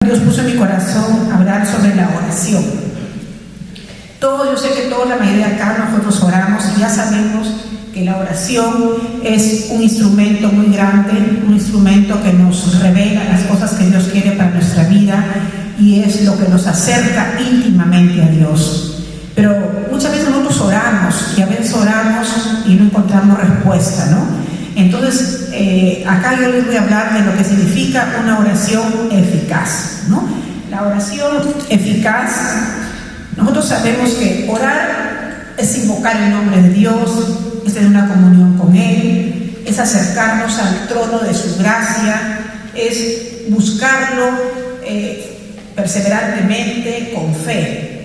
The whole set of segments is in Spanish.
Dios puso en mi corazón hablar sobre la oración. Yo sé que todos, la mayoría de acá, nosotros oramos y ya sabemos que la oración es un instrumento muy grande, un instrumento que nos revela las cosas que Dios quiere para nuestra vida y es lo que nos acerca íntimamente a Dios. Pero muchas veces nosotros oramos y a veces oramos y no encontramos respuesta, ¿no? Entonces, acá yo les voy a hablar de lo que significa una oración eficaz, ¿no? La oración eficaz, nosotros sabemos que orar es invocar el nombre de Dios, es tener una comunión con Él, es acercarnos al trono de su gracia, es buscarlo perseverantemente, con fe.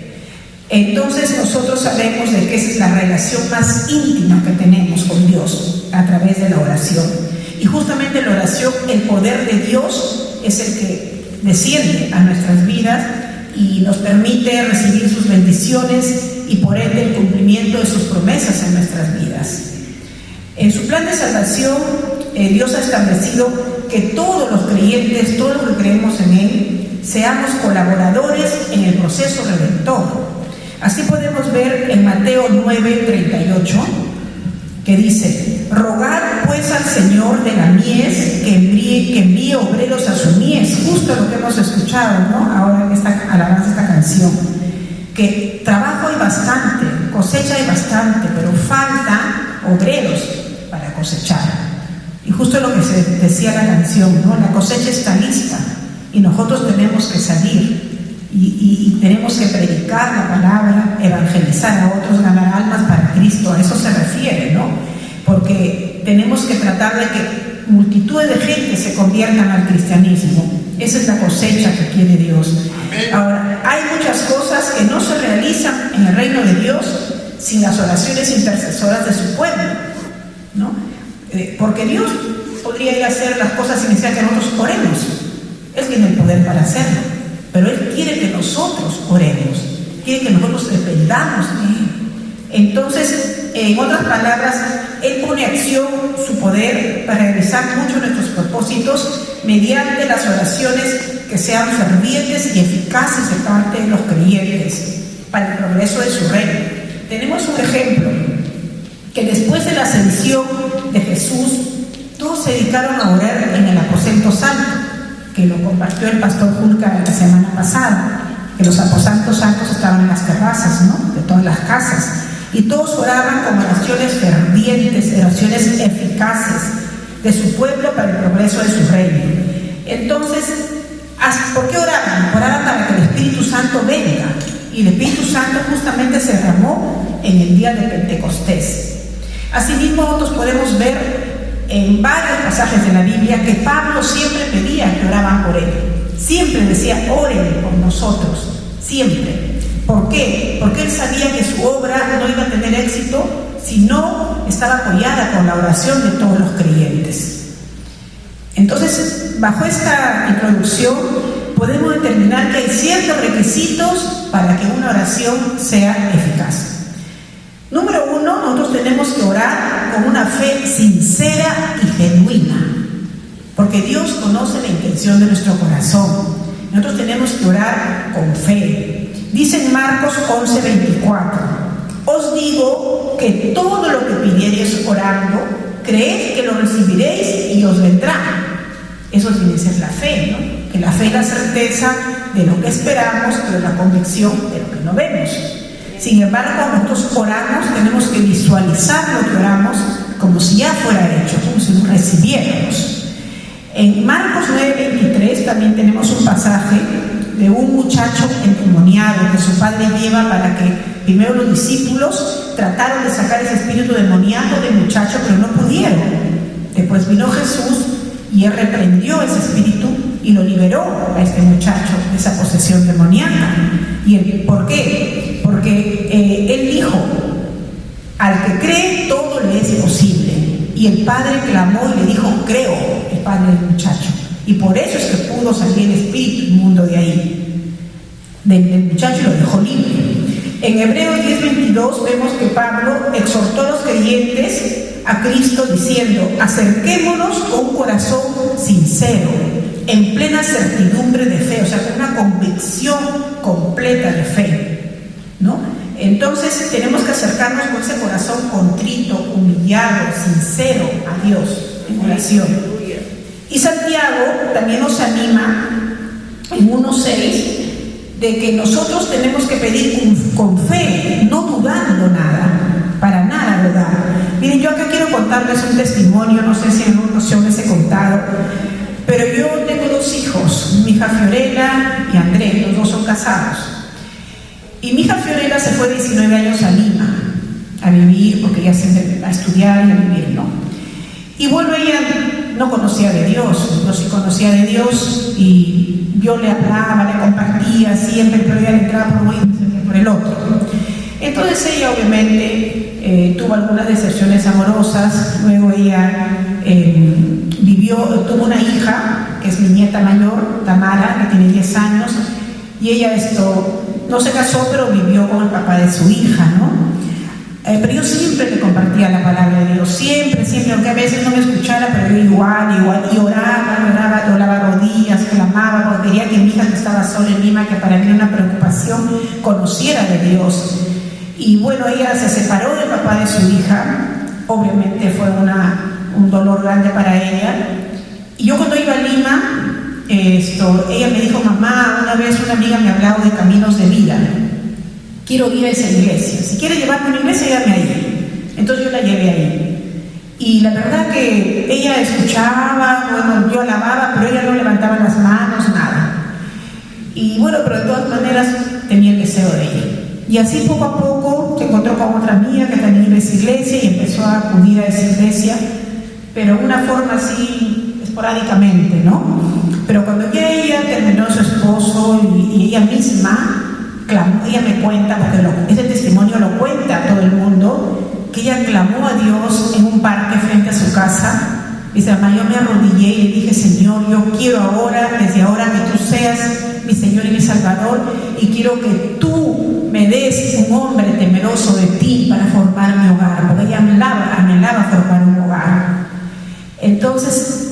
Entonces nosotros sabemos de que es la relación más íntima que tenemos con Dios a través de la oración. Y justamente la oración, el poder de Dios es el que desciende a nuestras vidas y nos permite recibir sus bendiciones y por ende el cumplimiento de sus promesas en nuestras vidas. En su plan de salvación, Dios ha establecido que todos los creyentes, todos los que creemos en Él, seamos colaboradores en el proceso redentor. Así podemos ver en Mateo 9:38, que dice: rogad pues al Señor de la mies que envíe obreros a su mies. Justo lo que hemos escuchado, ¿no? Ahora en esta alabanza, esta canción, que trabajo hay bastante, cosecha hay bastante, pero falta obreros para cosechar. Y justo lo que se decía la canción, ¿no? La cosecha está lista y nosotros tenemos que salir y tenemos que predicar la palabra, evangelizar a otros, ganar almas para Cristo. A eso se refiere, ¿no? Porque tenemos que tratar de que multitudes de gente se conviertan al cristianismo. Esa es la cosecha que quiere Dios. Ahora, hay muchas cosas que no se realizan en el reino de Dios sin las oraciones intercesoras de su pueblo, ¿no? Porque Dios podría ir a hacer las cosas sin necesidad que nosotros oremos. Él tiene el poder para hacerlo, pero Él quiere que nosotros oremos, quiere que nosotros dependamos de Él. Entonces, en otras palabras, Él pone a acción su poder para realizar muchos de nuestros propósitos mediante las oraciones que sean fervientes y eficaces de parte de los creyentes para el progreso de su reino. Tenemos un ejemplo, que después de la ascensión de Jesús, todos se dedicaron a orar en el aposento santo, que lo compartió el pastor Julca la semana pasada, que los aposentos santos estaban en las terrazas, ¿no?, de todas las casas, y todos oraban con oraciones fervientes, oraciones eficaces de su pueblo para el progreso de su reino. Entonces, ¿por qué oraban? Oraban para que el Espíritu Santo venga, y el Espíritu Santo justamente se derramó en el día de Pentecostés. Asimismo, nosotros podemos ver en varios pasajes de la Biblia que Pablo siempre pedía que oraban por él. Siempre decía: oren por nosotros, siempre. ¿Por qué? Porque él sabía que su obra no iba a tener éxito si no estaba apoyada con la oración de todos los creyentes. Entonces, bajo esta introducción, podemos determinar que hay ciertos requisitos para que una oración sea eficaz. Número 1, nosotros tenemos que orar con una fe sincera y genuina, porque Dios conoce la intención de nuestro corazón. Nosotros tenemos que orar con fe. Dice en Marcos 11:24: os digo que todo lo que pidiereis orando, creed que lo recibiréis y os vendrá. Eso es la fe, ¿no? Que la fe es la certeza de lo que esperamos, pero la convicción de lo que no vemos. Sin embargo, cuando nosotros oramos, tenemos que visualizar lo que oramos como si ya fuera hecho, como si lo recibiéramos. En Marcos 9:23 también tenemos un pasaje de un muchacho endemoniado que su padre lleva para que primero los discípulos trataron de sacar ese espíritu demoníaco del muchacho, pero no pudieron. Después vino Jesús y Él reprendió ese espíritu y lo liberó a este muchacho de esa posesión demoníaca. ¿Por qué? Porque Él dijo: al que cree todo le es posible. Y el padre clamó y le dijo: creo, el padre del muchacho. Y por eso es que pudo salir el espíritu inmundo de ahí, del muchacho, y lo dejó libre. En Hebreos 10:22 vemos que Pablo exhortó a los creyentes a Cristo diciendo: acerquémonos con un corazón sincero, en plena certidumbre de fe, o sea, con una convicción completa de fe, ¿no? Entonces tenemos que acercarnos con ese corazón contrito, humillado, sincero a Dios en oración. Y Santiago también nos anima en 1:6 de que nosotros tenemos que pedir con fe, no dudando nada, para nada dudar. Miren, yo acá quiero contarles un testimonio, no sé si en una ocasión les he contado, pero yo tengo 2 hijos, mi hija Fiorella y Andrés, los 2 son casados. Y mi hija Fiorella se fue 19 años a Lima a vivir, porque ella siempre va a estudiar y a vivir, ¿no? Y bueno, ella no conocía de Dios, yo sí conocía de Dios y yo le hablaba, le compartía siempre, pero ella le entraba por uno y salía por el otro. Entonces ella obviamente tuvo algunas decepciones amorosas, luego ella tuvo una hija, que es mi nieta mayor, Tamara, que tiene 10 años, y ella no se casó, pero vivió con el papá de su hija, ¿no? Pero yo siempre le compartía la palabra de Dios, siempre, aunque a veces no me escuchara, pero yo igual, y oraba, doblaba rodillas, clamaba, porque quería que mi hija, que estaba sola en Lima, que para mí era una preocupación, conociera de Dios. Y bueno, ella se separó del papá de su hija, obviamente fue un dolor grande para ella. Y yo cuando iba a Lima, ella me dijo: mamá, una vez una amiga me ha hablado de caminos de vida, quiero ir a esa iglesia, si quiere llevarme a una iglesia, llévame ahí. Entonces yo la llevé ahí. Y la verdad que ella escuchaba, bueno, yo alababa, pero ella no levantaba las manos, nada. Y bueno, pero de todas maneras tenía el deseo de ir. Y así poco a poco se encontró con otra amiga que también iba a esa iglesia y empezó a acudir a esa iglesia, pero de una forma así esporádicamente, ¿no? Pero cuando ya ella terminó su esposo y ella misma clamó, ella me cuenta, porque ese testimonio lo cuenta a todo el mundo, que ella clamó a Dios en un parque frente a su casa. Dice: mamá, yo me arrodillé y le dije: Señor, yo quiero ahora, desde ahora, que tú seas mi Señor y mi Salvador, y quiero que tú me des un hombre temeroso de ti para formar mi hogar, porque ella anhelaba formar un hogar. Entonces,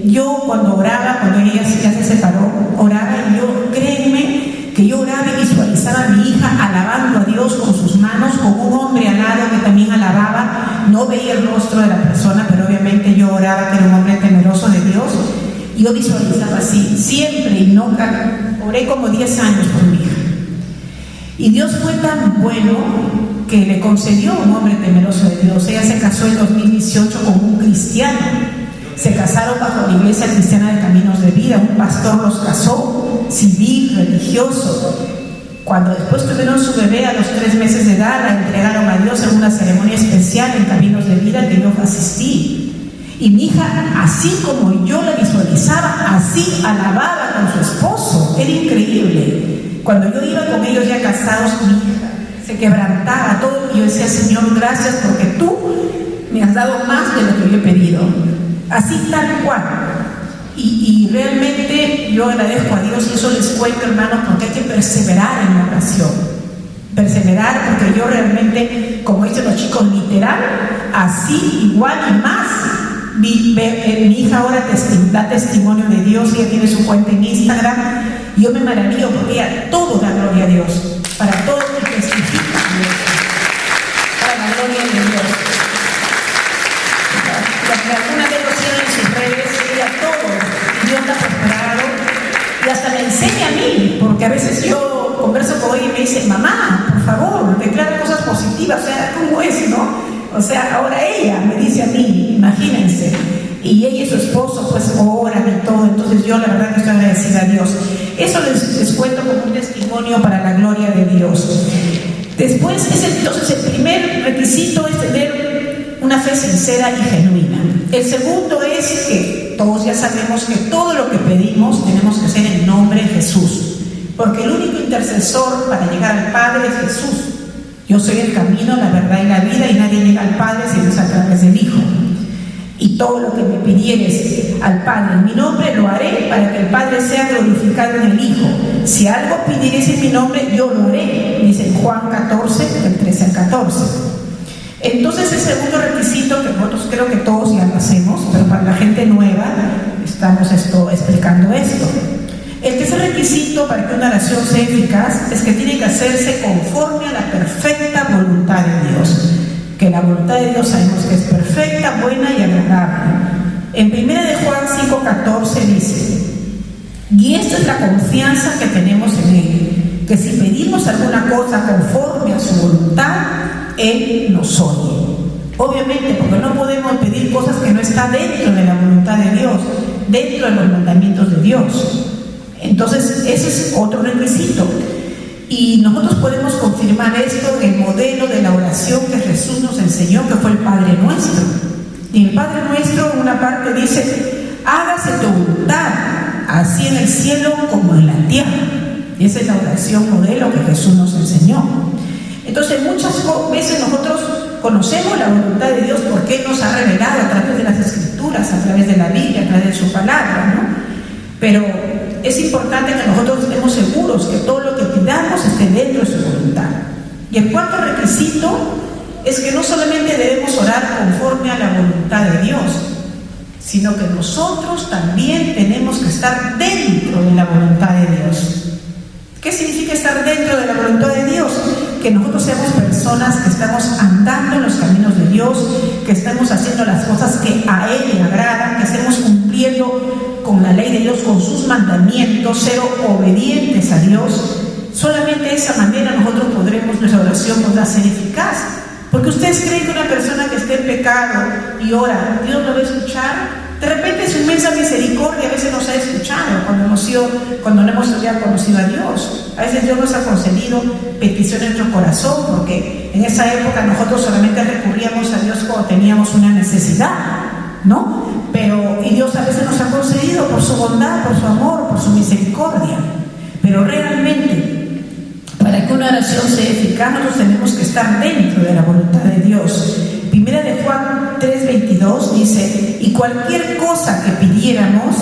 yo cuando ella ya se separó, oraba, y yo, créeme, que yo oraba y visualizaba a mi hija alabando a Dios con sus manos, con un hombre al lado que también alababa. No veía el rostro de la persona, pero obviamente yo oraba que era un hombre temeroso de Dios. Y yo visualizaba así, siempre, y no oré como 10 años por mi hija. Y Dios fue tan bueno que le concedió un hombre temeroso de Dios. Ella se casó en 2018 con un cristiano. Se casaron bajo la Iglesia Cristiana de Caminos de Vida. Un pastor los casó, civil, religioso. Cuando después tuvieron su bebé a los 3 meses de edad, la entregaron a Dios en una ceremonia especial en Caminos de Vida que yo asistí. Y mi hija, así como yo la visualizaba, así alababa con su esposo. Era increíble. Cuando yo iba con ellos ya casados, mi hija se quebrantaba todo, y yo decía: Señor, gracias, porque tú me has dado más de lo que yo he pedido. Así tal cual. Y realmente yo agradezco a Dios, y eso les cuento, hermanos, porque hay que perseverar en la oración. Perseverar, porque yo realmente, como dicen los chicos, literal, así, igual y más. Mi hija ahora da testimonio de Dios, ella tiene su cuenta en Instagram, y yo me maravillo porque ella todo da gloria a Dios, para todo y testifica a Dios, para la gloria de Dios. Que alguna vez lo hicieron en sus redes, ella todo, Dios la ha prosperado, y hasta me enseña a mí, porque a veces yo converso con ella y me dice: mamá, por favor, declara cosas positivas, o sea, ¿cómo es, no? O sea, ahora ella me dice a mí, imagínense, y ella y su esposo pues oran y todo. Entonces yo la verdad que estoy agradecida a Dios. Eso les cuento como un testimonio para la gloria de Dios. Después, entonces el primer requisito es tener una fe sincera y genuina. El segundo es que todos ya sabemos que todo lo que pedimos tenemos que hacer en nombre de Jesús, porque el único intercesor para llegar al Padre es Jesús. Yo soy el camino, la verdad y la vida, y nadie llega al Padre si no es a través del Hijo. Y todo lo que me pidieres al Padre en mi nombre, lo haré para que el Padre sea glorificado en el Hijo. Si algo pidieres en mi nombre, yo lo haré, dice en Juan 14, del 13 al 14. Entonces, el segundo requisito, que nosotros creo que todos ya lo hacemos, pero para la gente nueva, estamos explicando esto. El tercer requisito para que una oración sea eficaz es que tiene que hacerse conforme a la perfecta voluntad de Dios. Que la voluntad de Dios sabemos que es perfecta, buena y agradable. En 1 de Juan 5:14 dice: y esta es la confianza que tenemos en Él, que si pedimos alguna cosa conforme a su voluntad, Él nos oye. Obviamente, porque no podemos pedir cosas que no están dentro de la voluntad de Dios, dentro de los mandamientos de Dios. Entonces, ese es otro requisito. Y nosotros podemos confirmar esto en el modelo de la oración que Jesús nos enseñó, que fue el Padre Nuestro. Y el Padre Nuestro, en una parte dice: hágase tu voluntad, así en el cielo como en la tierra. Y esa es la oración modelo que Jesús nos enseñó. Entonces, muchas veces nosotros conocemos la voluntad de Dios porque Él nos ha revelado a través de las Escrituras, a través de la Biblia, a través de su palabra, ¿no? Pero es importante que nosotros estemos seguros que todo lo que pidamos esté dentro de su voluntad. Y el cuarto requisito es que no solamente debemos orar conforme a la voluntad de Dios, sino que nosotros también tenemos que estar dentro de la voluntad de Dios. ¿Qué significa estar dentro de la voluntad de Dios? Que nosotros seamos personas que estamos andando en los caminos de Dios, que estemos haciendo las cosas que a Él le agradan, que estemos cumpliendo con la ley de Dios, con sus mandamientos, ser obedientes a Dios. Solamente de esa manera nosotros podremos, nuestra oración podrá ser eficaz. Porque ustedes creen que una persona que esté en pecado y ora, ¿Dios lo va a escuchar? De repente su inmensa misericordia a veces nos ha escuchado cuando no hemos ya conocido a Dios. A veces Dios nos ha concedido petición en nuestro corazón, porque en esa época nosotros solamente recurríamos a Dios cuando teníamos una necesidad, ¿no? Y Dios a veces nos ha concedido por su bondad, por su amor, por su misericordia. Pero realmente, para que una oración sea eficaz, nosotros tenemos que estar dentro de la voluntad de Dios. Primera de Juan 3:22 dice: y cualquier cosa que pidiéramos,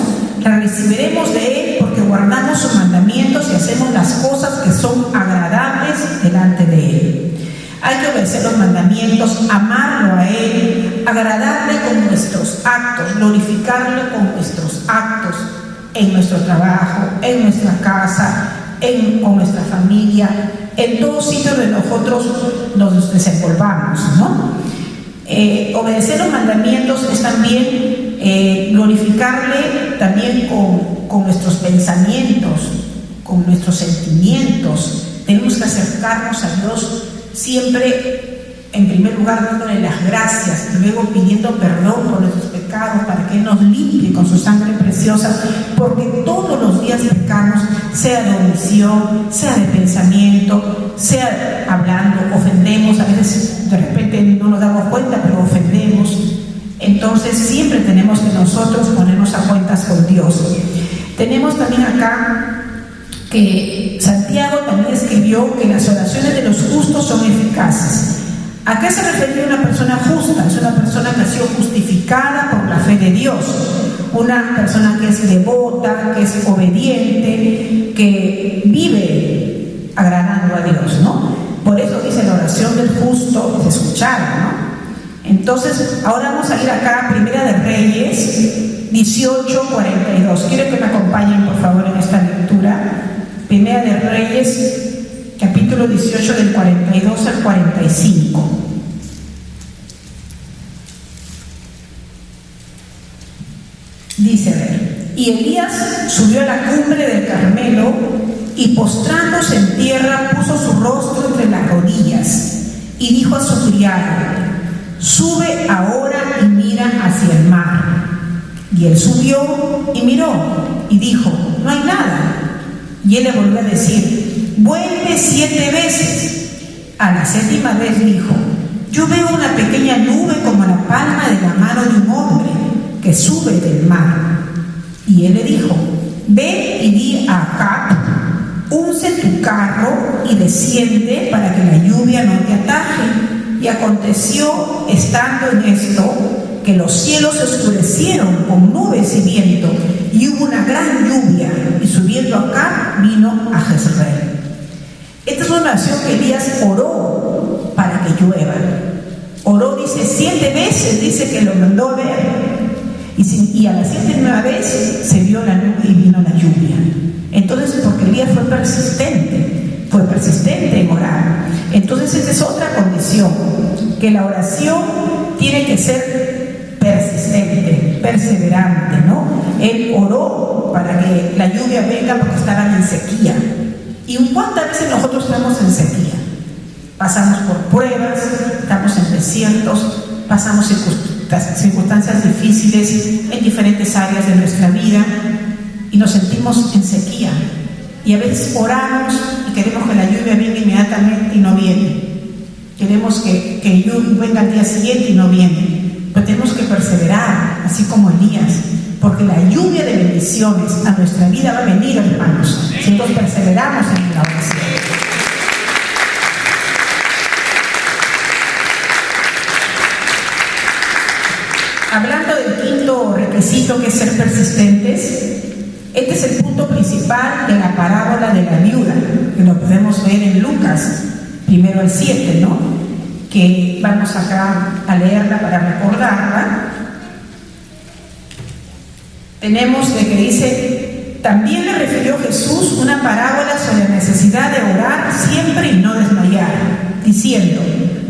la recibiremos de Él, porque guardamos sus mandamientos y hacemos las cosas que son agradables delante de Él. Hay que obedecer los mandamientos, amarlo a Él, agradarle con nuestros actos, glorificarlo con nuestros actos, en nuestro trabajo, en nuestra casa, con nuestra familia, en todos sitios donde nosotros nos desenvolvamos, ¿no? Obedecer los mandamientos es también glorificarle también con nuestros pensamientos, con nuestros sentimientos. Tenemos que acercarnos a Dios siempre, en primer lugar, dándole las gracias, y luego pidiendo perdón por nuestros pecados para que Él nos limpie con su sangre preciosa, porque todos los días pecamos, sea de omisión, sea de pensamiento, sea hablando, ofendemos, a veces de repente no nos damos cuenta, pero ofendemos. Entonces siempre tenemos que nosotros ponernos a cuentas con Dios. Tenemos también acá que Santiago también escribió que las oraciones de los justos son eficaces. ¿A qué se refiere una persona justa? Es una persona que ha sido justificada por la fe de Dios, una persona que es devota, que es obediente, que vive agradando a Dios, ¿no? Por eso dice: la oración del justo es escuchada, ¿no? Entonces, ahora vamos a ir acá a Primera de Reyes 18:42. Quiero que me acompañen, por favor, en esta lectura. Primera de Reyes, capítulo 18, del 42 al 45. Dice: a ver, y Elías subió a la cumbre del Carmelo y, postrándose en tierra, puso su rostro entre las rodillas y dijo a su criado: sube ahora y mira hacia el mar. Y él subió y miró y dijo: no hay nada. Y él le volvió a decir: vuelve 7 veces. A la 7ª vez dijo: yo veo una pequeña nube como la palma de la mano de un hombre que sube del mar. Y él le dijo: ve y di a Acab: unce tu carro y desciende para que la lluvia no te ataje. Y aconteció, estando en esto, que los cielos se oscurecieron con nubes y viento, y hubo una gran lluvia, y subiendo acá vino a Jezreel. Esta es una oración que Elías oró para que llueva. Oró, dice, 7 veces, dice que lo mandó a ver. Y a la 7ª vez se vio la nube y vino la lluvia. Entonces, porque Elías fue persistente en orar. Entonces, esa es otra condición, que la oración tiene que ser persistente, perseverante, ¿no? Él oró para que la lluvia venga porque estaban en sequía. ¿Y cuántas veces nosotros estamos en sequía? Pasamos por pruebas, estamos en desiertos, pasamos circunstancias difíciles en diferentes áreas de nuestra vida y nos sentimos en sequía. Y a veces oramos y queremos que la lluvia venga inmediatamente y no viene. Queremos que venga al día siguiente y no viene. Pero tenemos que perseverar, así como Elías, porque la lluvia de bendiciones a nuestra vida va a venir, hermanos, si nos perseveramos en la oración. Hablando del quinto requisito, que es ser persistentes, este es el punto principal de la parábola de la viuda, que lo podemos ver en Lucas 1:7, ¿no? Que vamos acá a leerla para recordarla. Tenemos de que dice: también le refirió Jesús una parábola sobre la necesidad de orar siempre y no desmayar, diciendo: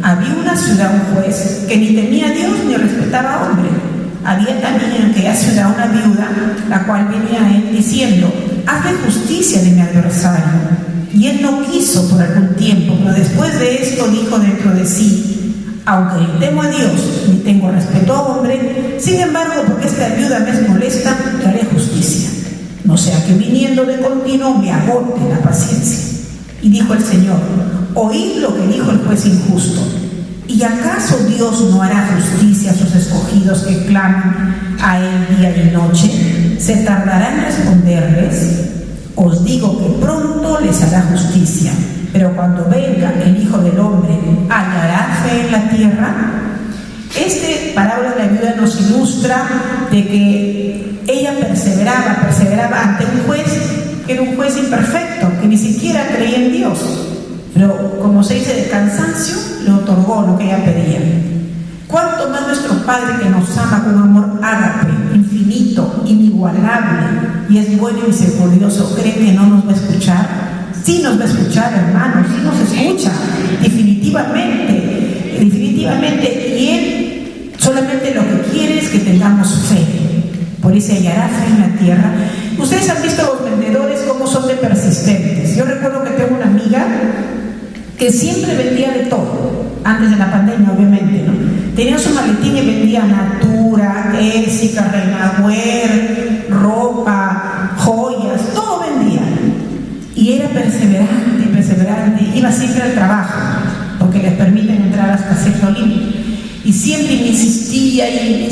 había una ciudad un juez que ni temía a Dios ni respetaba a hombre. Había también en aquella ciudad una viuda, la cual venía a él diciendo: hazle justicia de mi adversario. Y él no quiso por algún tiempo, pero después de esto dijo dentro de sí: aunque ni temo a Dios ni tengo respeto a hombre, sin embargo, porque esta viuda me es molesta, le haré justicia, no sea que viniendo de continuo me agote la paciencia. Y dijo el Señor: oíd lo que dijo el juez injusto. ¿Y acaso Dios no hará justicia a sus escogidos que claman a él día y noche? ¿Se tardará en responderles? Os digo que pronto les hará justicia. Pero cuando venga el Hijo del Hombre, ¿hallará fe en la tierra? Esta parábola de la viuda nos ilustra de que ella perseveraba ante un juez que era un juez imperfecto, que ni siquiera creía en Dios. Pero, como se dice, de cansancio le otorgó lo que ella pedía. ¿Cuánto más nuestro Padre, que nos ama con amor ágape, infinito, inigualable, y es bueno y misericordioso, cree que no nos va a escuchar? Sí nos va a escuchar, hermanos, sí nos escucha, definitivamente, y Él solamente lo que quiere es que tengamos fe. Por eso hallará fe en la tierra. Ustedes han visto a los vendedores cómo son de persistentes. Yo recuerdo que tengo una amiga que siempre vendía de todo, antes de la pandemia, obviamente, ¿no? Tenía su maletín y vendía Natura, Ésica, Renauer, ropa, joyas, todo vendía. Y era perseverante, iba siempre al trabajo, porque les permiten entrar hasta sexto limpio. Y siempre me insistía, y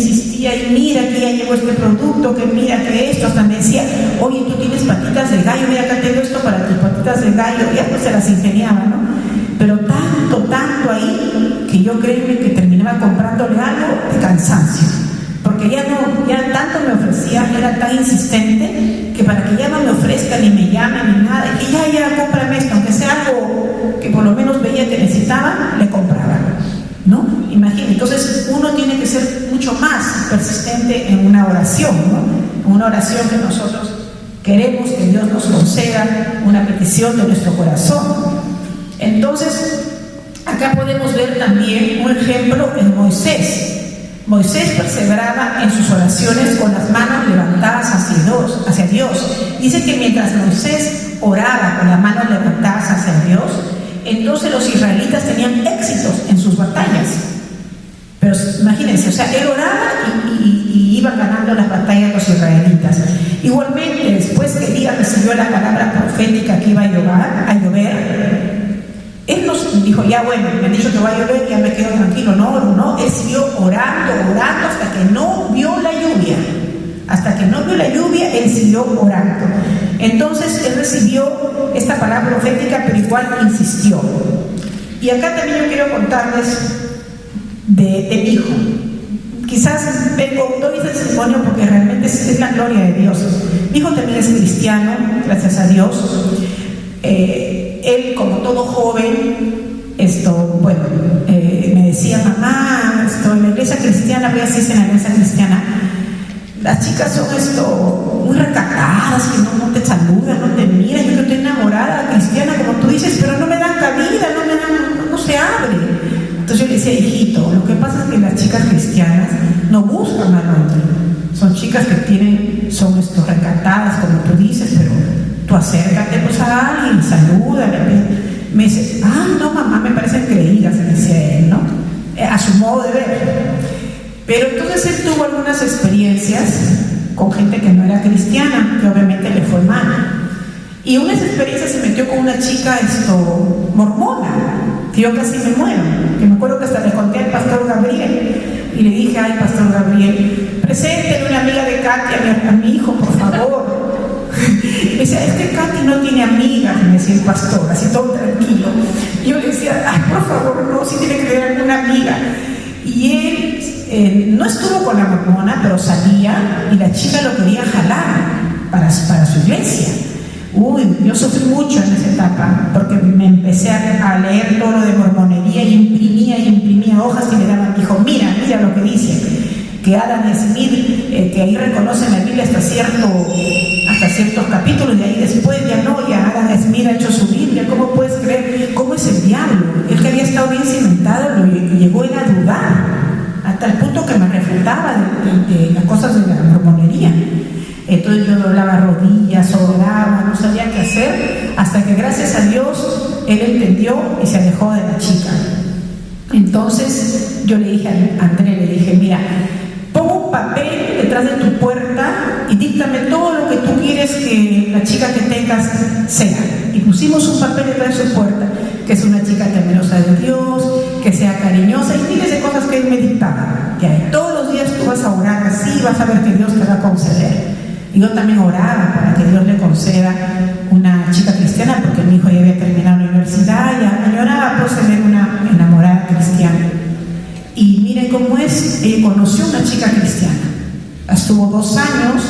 mira que ya llegó este producto, que mira que esto, hasta me decía: oye, tú tienes patitas de gallo, mira acá tengo esto para tus patitas de gallo. Ya pues se las ingeniaba, ¿no? Pero tanto ahí, que yo créeme que terminaba comprándole algo de cansancio, porque ya tanto me ofrecía, era tan insistente, que para que ya no me ofrezca, ni me llame, ni nada, que ya, cómprame esto, aunque sea algo que por lo menos veía que necesitaba, le compraba, ¿no? Imagínate, entonces uno tiene que ser mucho más persistente en una oración, ¿no? Una oración que nosotros queremos que Dios nos conceda, una petición de nuestro corazón. Entonces, acá podemos ver también un ejemplo en Moisés. Moisés perseveraba en sus oraciones con las manos levantadas hacia Dios. Dice que mientras Moisés oraba con las manos levantadas hacia Dios, entonces los israelitas tenían éxitos en sus batallas. Pero imagínense, o sea, él oraba y iban ganando las batallas los israelitas. Igualmente, después que Elías recibió la palabra profética que iba a llover, él nos dijo: ya bueno, me han dicho que va a llover, ya me quedo tranquilo. No, él siguió orando hasta que no vio la lluvia. Hasta que no vio la lluvia, él siguió orando. Entonces, él recibió esta palabra profética, pero igual insistió. Y acá también yo quiero contarles de mi hijo. Quizás doy ese testimonio porque realmente es la gloria de Dios. Mi hijo también es cristiano, gracias a Dios. Él, como todo joven, me decía: mamá, en la iglesia cristiana, voy a asistir en la iglesia cristiana, las chicas son muy recatadas, que no te saludan, no te miran. Yo estoy enamorada, cristiana, como tú dices, pero no me dan cabida, no se abre. Entonces yo le decía, hijito, lo que pasa es que las chicas cristianas no buscan al hombre. Son chicas que son recatadas, como tú dices, pero tú acércate pues a alguien, salúdale. Me dice, no mamá, me parecen creídas, me decía él, ¿no? A su modo de ver. Pero entonces él tuvo algunas experiencias con gente que no era cristiana, que obviamente le fue mal. Y unas experiencias se metió con una chica mormona, que yo casi me muero, que me acuerdo que hasta le conté al pastor Gabriel, y le dije, ay, pastor Gabriel, preséntele una amiga de Katy a mi hijo, por favor. Y me decía, es que Katy no tiene amigas, me decía el pastor, así todo tranquilo. Y yo le decía, ay, por favor, no, sí tiene que tener alguna amiga. Y él no estuvo con la mormona, pero salía y la chica lo quería jalar para su iglesia. Uy, yo sufrí mucho en esa etapa, porque me empecé a leer todo lo de mormonería y imprimía hojas y le daban. Dijo, mira lo que dice, que Adam Smith, que ahí reconoce en la Biblia hasta ciertos capítulos, y ahí después ya Adam Smith ha hecho su Biblia. ¿Cómo puedes creer? ¿Cómo es el diablo? Él que había estado bien cimentado, llegó él a dudar, hasta el punto que me refutaba de las cosas de la mormonería. Entonces yo doblaba rodillas, oraba, no sabía qué hacer, hasta que gracias a Dios él entendió y se alejó de la chica. Entonces yo le dije a André, mira, pon un papel detrás de tu puerta y díctame todo lo que tú quieres que la chica que tengas sea. Y pusimos un papel detrás de su puerta, que es una chica temerosa de Dios, que sea cariñosa, y miles de cosas que él me dictaba. Que todos los días tú vas a orar así, vas a ver que Dios te va a conceder. Y yo también oraba para que Dios le conceda una chica cristiana, porque mi hijo ya había terminado la universidad, y oraba por tener una enamorada cristiana. Y miren cómo es, conoció una chica cristiana. Estuvo 2 años,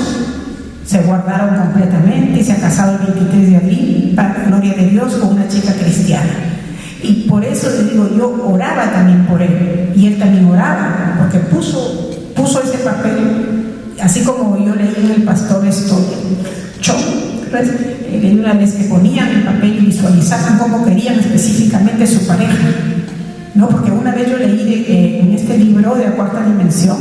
se guardaron completamente y se ha casado el 23 de abril, para la gloria de Dios, con una chica cristiana. Y por eso les digo, yo oraba también por él, y él también oraba, porque puso ese papel. Así como yo leí en el pastor leí una vez que ponían el papel y visualizaban cómo querían específicamente su pareja, ¿no? Porque una vez yo leí en este libro de La Cuarta Dimensión,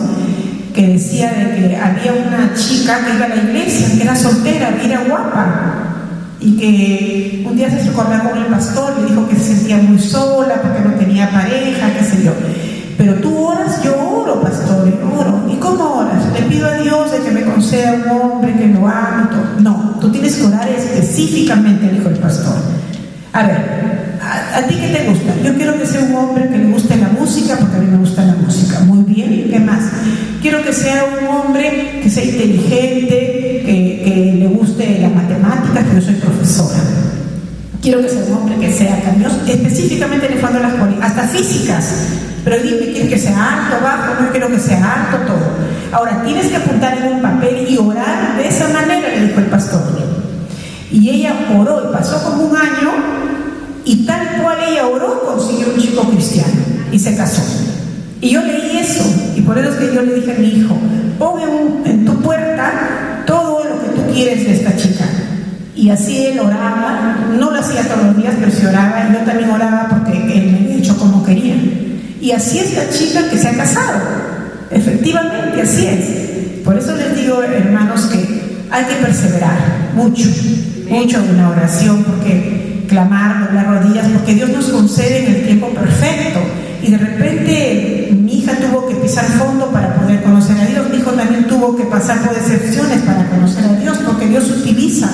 que decía de que había una chica que iba a la iglesia, que era soltera, que era guapa, y que un día se recordó con el pastor, le dijo que se sentía muy sola porque no tenía pareja, qué sé yo. Pero tú oras, yo oro, pastor, yo oro. ¿Y cómo oras? Le pido a Dios de que me conceda un hombre que lo ame. No, tú tienes que orar específicamente, dijo el pastor. A ver, ¿a ti qué te gusta? Yo quiero que sea un hombre que le guste la música, porque a mí me gusta la música. Muy bien, ¿qué más? Quiero que sea un hombre que sea inteligente, que le guste la matemática, que yo soy profesora. Quiero que sea un hombre que sea cariñoso, específicamente le faltan las políticas, hasta físicas. Pero dime, ¿quieres que sea alto, bajo? No quiero que sea alto, todo. Ahora, tienes que apuntar en un papel y orar de esa manera, le dijo el pastor. Y ella oró, y pasó como 1 año, y tal cual ella oró, consiguió un chico cristiano, y se casó. Y yo leí eso, y por eso es que yo le dije a mi hijo, pon en tu puerta todo lo que tú quieres de esta chica. Y así él oraba, no lo hacía todos los días, pero sí oraba, y yo también oraba porque él me había hecho como quería. Y así es la chica que se ha casado. Efectivamente, así es. Por eso les digo, hermanos, que hay que perseverar mucho en la oración, porque clamar, doblar rodillas, porque Dios nos concede en el tiempo perfecto. Y de repente mi hija tuvo que pisar fondo para poder conocer a Dios. Mi hijo también tuvo que pasar por decepciones para conocer a Dios, porque Dios utiliza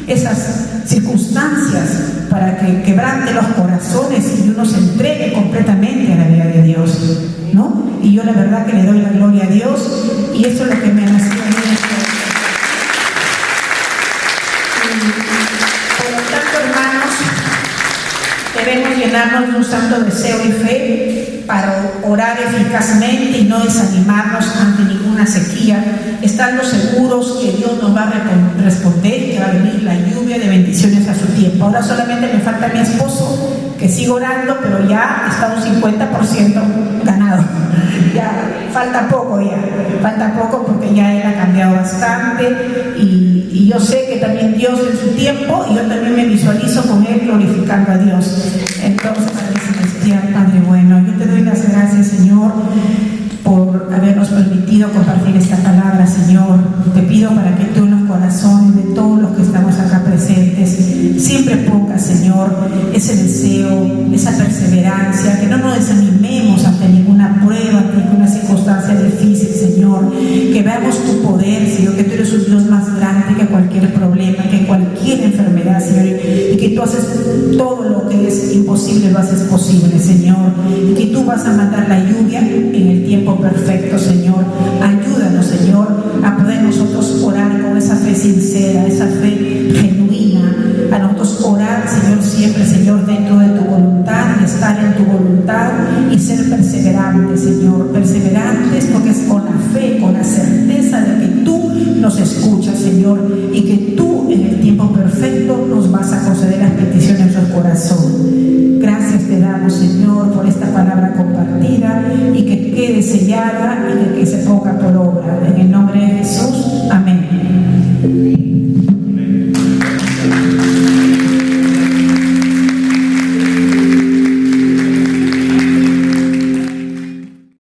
esas circunstancias para que quebrante los corazones y uno se entregue completamente a la vida de Dios, ¿no? Y yo la verdad que le doy la gloria a Dios, y eso es lo que me ha nacido a mí. Por lo tanto, hermanos, debemos llenarnos de un santo deseo y fe para orar eficazmente y no desanimarnos ante ninguna sequía, estando seguros que Dios nos va a responder y que va a venir la lluvia de bendiciones a su tiempo. Ahora solamente me falta mi esposo, que sigo orando, pero ya está un 50% ganado. Ya falta poco porque ya él ha cambiado bastante y yo sé que también Dios en su tiempo, y yo también me visualizo con Él glorificando a Dios. Entonces, Padre Celestial, Padre bueno, yo te doy las gracias, Señor, por habernos permitido compartir esta palabra, Señor. Te pido para que tú en los corazones de todos los que estamos acá presentes siempre pongas, Señor, ese deseo, esa perseverancia, que no nos desanimemos ante ninguna prueba, ante ninguna circunstancia difícil, Señor, que veamos tu poder, Señor, que tú eres un Dios más grande que cualquier problema, que cualquier enfermedad, Señor, y que tú haces todo lo que es imposible, lo haces posible, Señor, y que tú vas a mandar la lluvia en el tiempo perfecto, Señor. Ayúdanos, Señor, a poder nosotros orar con esa fe sincera, esa fe genuina, a nosotros orar, Señor, siempre, Señor, dentro de tu voluntad, y estar en tu voluntad y ser perseverantes, Señor, perseverantes, porque es con la fe, con la certeza de que tú nos escuchas, Señor, y que tú en el tiempo perfecto nos vas a conceder las peticiones de nuestro corazón. Gracias te damos, Señor, por esta palabra compartida y que quede sellada y que se ponga por obra. En el nombre de Jesús.